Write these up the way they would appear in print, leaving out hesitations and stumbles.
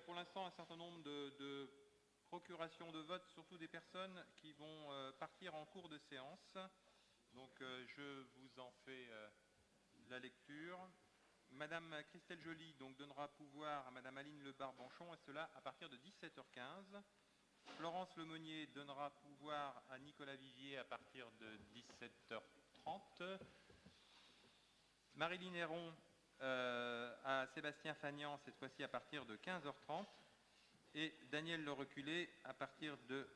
pour l'instant un certain nombre de procurations de vote, surtout des personnes qui vont partir en cours de séance. Donc je vous en fais la lecture. Madame Christelle Joly donc, donnera pouvoir à Madame Aline Le-Barbanchon, et cela à partir de 17h15. Florence Lemonnier donnera pouvoir à Nicolas Vivier à partir de 17h30. Maryline Héron à Sébastien Fagnan, cette fois-ci à partir de 15h30. Et Daniel Le Reculé à partir de...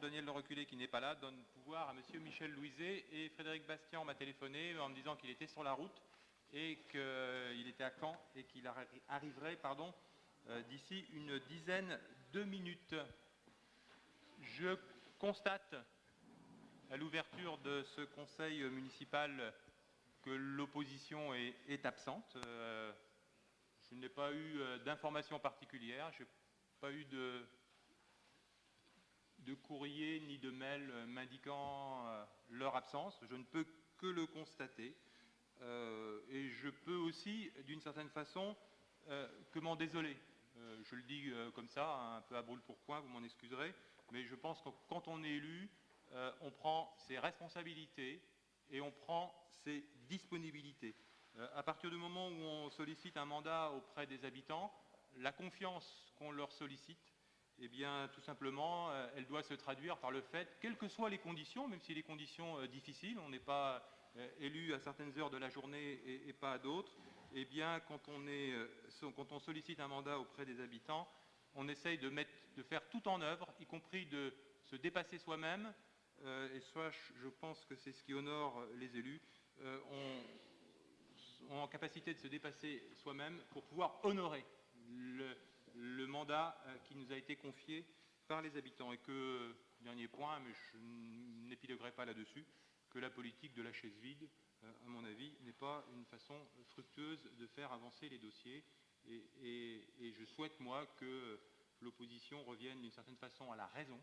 Daniel Le Reculé qui n'est pas là, donne pouvoir à Monsieur Michel Louiset. Et Frédéric Bastian m'a téléphoné en me disant qu'il était sur la route et qu'il était à Caen et qu'il arriverait d'ici une dizaine de minutes. Je constate à l'ouverture de ce conseil municipal que l'opposition est absente. Je n'ai pas eu d'informations particulières, je n'ai pas eu de courrier ni de mail m'indiquant leur absence. Je ne peux que le constater. Et je peux aussi, d'une certaine façon, que m'en désoler. Je le dis comme ça, un peu à brûle-pourpoint, vous m'en excuserez, mais je pense que quand on est élu, on prend ses responsabilités et on prend ses disponibilités. À partir du moment où on sollicite un mandat auprès des habitants, la confiance qu'on leur sollicite, eh bien, tout simplement, elle doit se traduire par le fait, quelles que soient les conditions, même si les conditions difficiles, on n'est pas élu à certaines heures de la journée et pas à d'autres, eh bien, quand on sollicite un mandat auprès des habitants, on essaye de faire tout en œuvre, y compris de se dépasser soi-même, et ça, je pense que c'est ce qui honore les élus, ont en capacité de se dépasser soi-même pour pouvoir honorer le mandat qui nous a été confié par les habitants. Et que, dernier point, mais je n'épiloguerai pas là-dessus, que la politique de la chaise vide, à mon avis, n'est pas une façon fructueuse de faire avancer les dossiers. Et je souhaite, moi, que l'opposition revienne d'une certaine façon à la raison,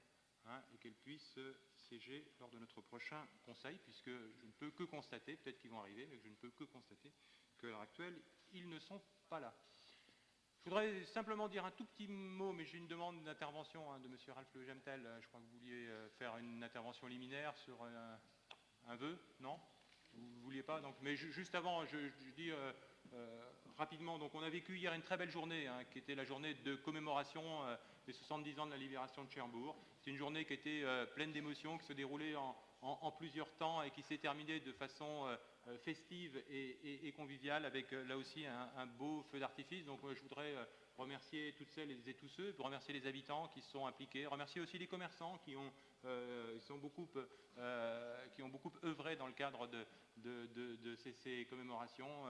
et qu'elle puisse siéger lors de notre prochain conseil, puisque je ne peux que constater, peut-être qu'ils vont arriver, mais je ne peux que constater qu'à l'heure actuelle, ils ne sont pas là. Je voudrais simplement dire un tout petit mot, mais j'ai une demande d'intervention de M. Ralph Le Gemtel. Je crois que vous vouliez faire une intervention liminaire sur un vœu, non? Vous ne vouliez pas donc, mais juste avant, je dis rapidement, donc on a vécu hier une très belle journée, qui était la journée de commémoration des 70 ans de la libération de Cherbourg. C'est une journée qui était pleine d'émotions, qui se déroulait en plusieurs temps et qui s'est terminée de façon festive et conviviale avec là aussi un beau feu d'artifice. Donc je voudrais remercier toutes celles et tous ceux, remercier les habitants qui se sont impliqués, remercier aussi les commerçants qui ont beaucoup œuvré dans le cadre de ces commémorations,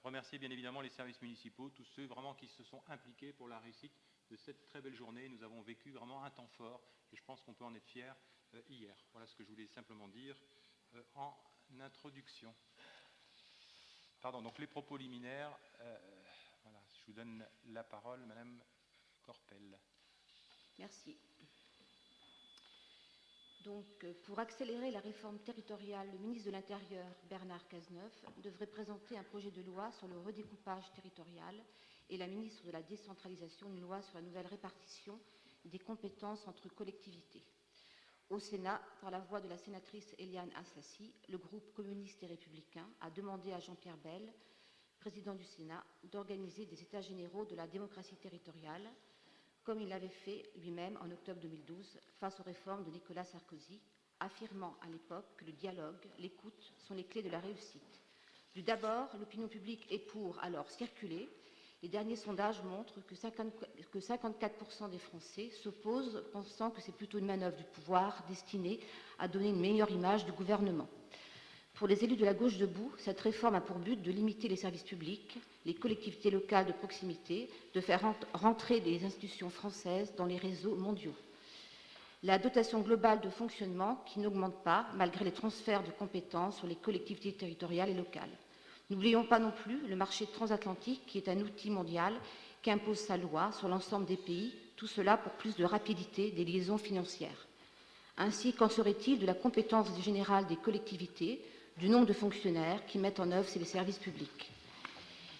remercier bien évidemment les services municipaux, tous ceux vraiment qui se sont impliqués pour la réussite de cette très belle journée. Nous avons vécu vraiment un temps fort et je pense qu'on peut en être fiers hier. Voilà ce que je voulais simplement dire en introduction. Pardon, donc les propos liminaires. Voilà, je vous donne la parole, Madame Corpel. Merci. Donc, pour accélérer la réforme territoriale, le ministre de l'Intérieur, Bernard Cazeneuve, devrait présenter un projet de loi sur le redécoupage territorial et la ministre de la Décentralisation une loi sur la nouvelle répartition des compétences entre collectivités. Au Sénat, par la voix de la sénatrice Éliane Assassi, le groupe communiste et républicain a demandé à Jean-Pierre Bel, président du Sénat, d'organiser des états généraux de la démocratie territoriale, comme il l'avait fait lui-même en octobre 2012 face aux réformes de Nicolas Sarkozy, affirmant à l'époque que le dialogue, l'écoute sont les clés de la réussite. D'abord, l'opinion publique est pour alors circuler. Les derniers sondages montrent que 54% des Français s'opposent, pensant que c'est plutôt une manœuvre du pouvoir destinée à donner une meilleure image du gouvernement. Pour les élus de la gauche debout, cette réforme a pour but de limiter les services publics, les collectivités locales de proximité, de faire rentrer les institutions françaises dans les réseaux mondiaux. La dotation globale de fonctionnement qui n'augmente pas, malgré les transferts de compétences sur les collectivités territoriales et locales. N'oublions pas non plus le marché transatlantique qui est un outil mondial qui impose sa loi sur l'ensemble des pays, tout cela pour plus de rapidité des liaisons financières. Ainsi, qu'en serait-il de la compétence générale des collectivités, du nombre de fonctionnaires qui mettent en œuvre ces services publics?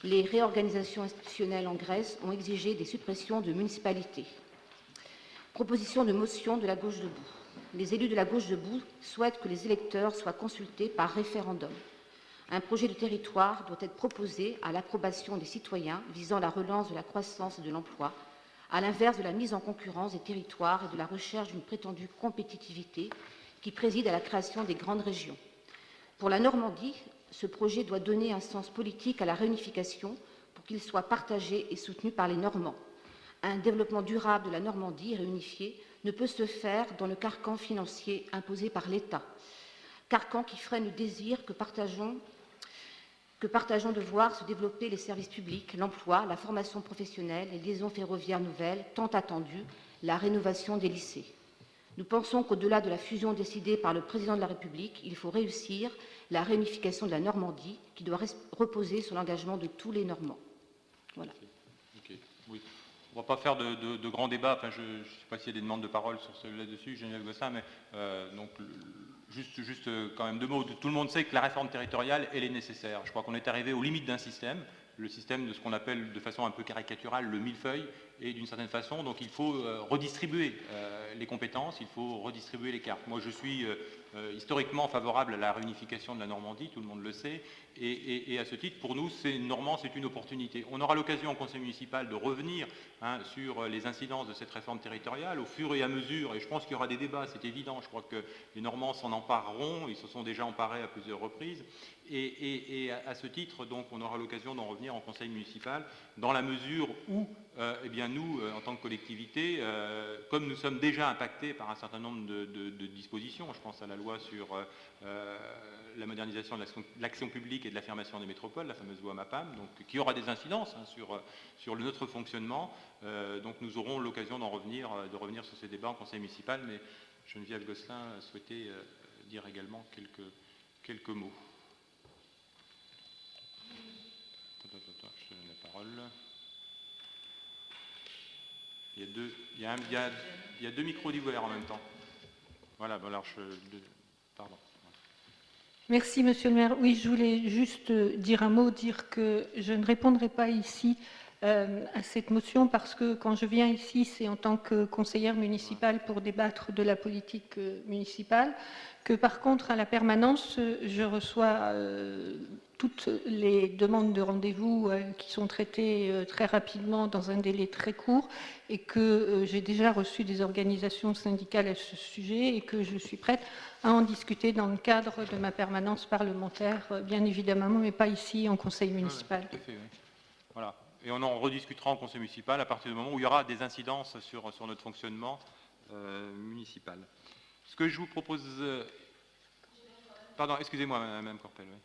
Les réorganisations institutionnelles en Grèce ont exigé des suppressions de municipalités. Proposition de motion de la Gauche debout. Les élus de la Gauche debout souhaitent que les électeurs soient consultés par référendum. Un projet de territoire doit être proposé à l'approbation des citoyens visant la relance de la croissance et de l'emploi, à l'inverse de la mise en concurrence des territoires et de la recherche d'une prétendue compétitivité qui préside à la création des grandes régions. Pour la Normandie, ce projet doit donner un sens politique à la réunification pour qu'il soit partagé et soutenu par les Normands. Un développement durable de la Normandie réunifiée ne peut se faire dans le carcan financier imposé par l'État, carcan qui freine le désir que partageons de voir se développer les services publics, l'emploi, la formation professionnelle, les liaisons ferroviaires nouvelles, tant attendues, la rénovation des lycées. Nous pensons qu'au-delà de la fusion décidée par le président de la République, il faut réussir la réunification de la Normandie qui doit reposer sur l'engagement de tous les Normands. Voilà. Okay. Oui. On ne va pas faire de grands débats. Enfin, je ne sais pas s'il y a des demandes de parole sur là-dessus, Geneviève Gosselin, mais donc, juste quand même deux mots. Tout le monde sait que la réforme territoriale, elle est nécessaire. Je crois qu'on est arrivé aux limites d'un système, le système de ce qu'on appelle de façon un peu caricaturale le millefeuille, et d'une certaine façon, donc il faut redistribuer les compétences, il faut redistribuer les cartes. Moi, je suis historiquement favorable à la réunification de la Normandie, tout le monde le sait, et à ce titre, pour nous, Normand, c'est une opportunité. On aura l'occasion au Conseil municipal de revenir sur les incidences de cette réforme territoriale au fur et à mesure, et je pense qu'il y aura des débats, c'est évident, je crois que les Normands s'en empareront, ils se sont déjà emparés à plusieurs reprises, et à ce titre, donc, on aura l'occasion d'en revenir au Conseil municipal, dans la mesure où, eh bien, nous, en tant que collectivité, comme nous sommes déjà impactés par un certain nombre de dispositions, je pense à la loi sur la modernisation de l'action publique et de l'affirmation des métropoles, la fameuse loi MAPAM, donc, qui aura des incidences sur notre fonctionnement. Donc nous aurons l'occasion de revenir sur ces débats en Conseil municipal, mais Geneviève Gosselin souhaitait dire également quelques mots. Je te donne la parole. Il y a deux micros d'ouvert en même temps. Voilà, bon alors pardon. Merci, Monsieur le maire. Oui, je voulais juste dire que je ne répondrai pas ici à cette motion parce que quand je viens ici, c'est en tant que conseillère municipale pour débattre de la politique municipale, que par contre, à la permanence, je reçois toutes les demandes de rendez-vous qui sont traitées très rapidement dans un délai très court et que j'ai déjà reçu des organisations syndicales à ce sujet et que je suis prête à en discuter dans le cadre de ma permanence parlementaire, bien évidemment, mais pas ici en conseil municipal. Oui, tout à fait, oui. Voilà. Et on en rediscutera en conseil municipal à partir du moment où il y aura des incidences sur notre fonctionnement municipal. Ce que je vous propose... Pardon, excusez-moi, Mme Corpel. Oui.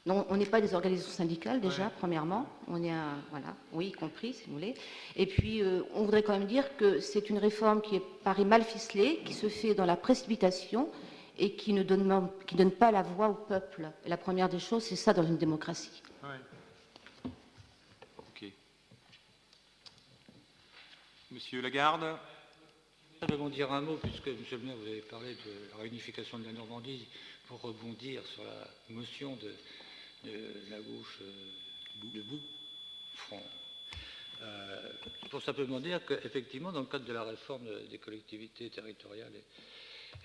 Non, on n'est pas des organisations syndicales déjà, premièrement. On est voilà, oui, y compris, si vous voulez. Et puis, on voudrait quand même dire que c'est une réforme qui paraît mal ficelée, qui se fait dans la précipitation et qui ne donne pas la voix au peuple. Et la première des choses, c'est ça dans une démocratie. Oui. Ok. Monsieur Lagarde. Je vais dire un mot, puisque, monsieur le maire, vous avez parlé de la réunification de la Normandie, pour rebondir sur la motion de la gauche debout, front. Pour simplement dire qu'effectivement, dans le cadre de la réforme des collectivités territoriales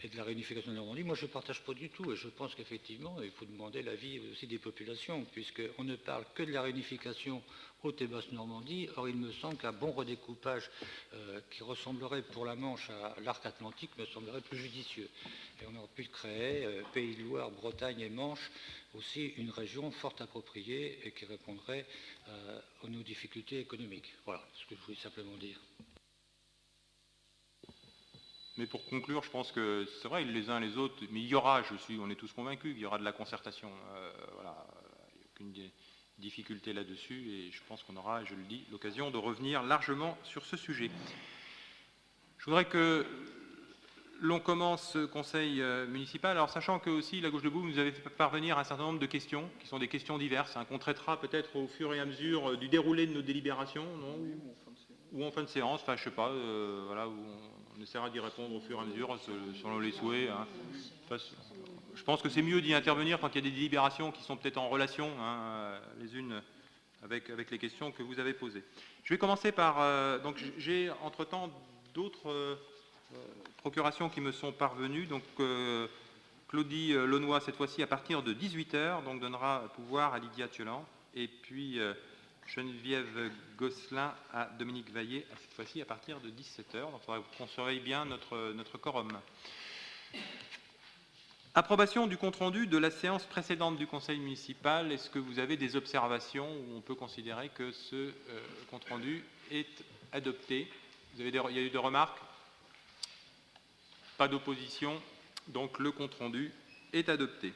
et de la réunification de la Normandie, moi je ne partage pas du tout, et je pense qu'effectivement, il faut demander l'avis aussi des populations, puisqu'on ne parle que de la réunification Haute et Basse Normandie. Or, il me semble qu'un bon redécoupage qui ressemblerait pour la Manche à l'arc atlantique me semblerait plus judicieux. Et on aurait pu créer Pays de Loire, Bretagne et Manche, aussi une région fort appropriée et qui répondrait à nos difficultés économiques. Voilà ce que je voulais simplement dire. Mais pour conclure, je pense que c'est vrai, les uns les autres, mais il y aura, on est tous convaincus qu'il y aura de la concertation. Voilà, il n'y a aucune difficulté là-dessus, et je pense qu'on aura, je le dis, l'occasion de revenir largement sur ce sujet. Je voudrais que l'on commence ce conseil municipal, alors sachant que aussi la Gauche debout nous avait fait parvenir un certain nombre de questions, qui sont des questions diverses, qu'on traitera peut-être au fur et à mesure du déroulé de nos délibérations, non ? Ou en fin de séance, enfin je sais pas, voilà, où on essaiera d'y répondre au fur et à mesure, selon les souhaits. Hein. Enfin, je pense que c'est mieux d'y intervenir quand il y a des délibérations qui sont peut-être en relation les unes avec les questions que vous avez posées. Je vais commencer par... donc j'ai entre-temps d'autres procurations qui me sont parvenues. Donc Claudie Launois, cette fois-ci à partir de 18h, donc donnera pouvoir à Lydia Thiolan. Et puis Geneviève Gosselin à Dominique Vaillé, cette fois-ci à partir de 17h. Donc il faudra qu'on surveille bien notre quorum. Approbation du compte-rendu de la séance précédente du Conseil municipal. Est-ce que vous avez des observations où on peut considérer que ce compte-rendu est adopté? Il y a eu des remarques? Pas d'opposition, donc le compte-rendu est adopté.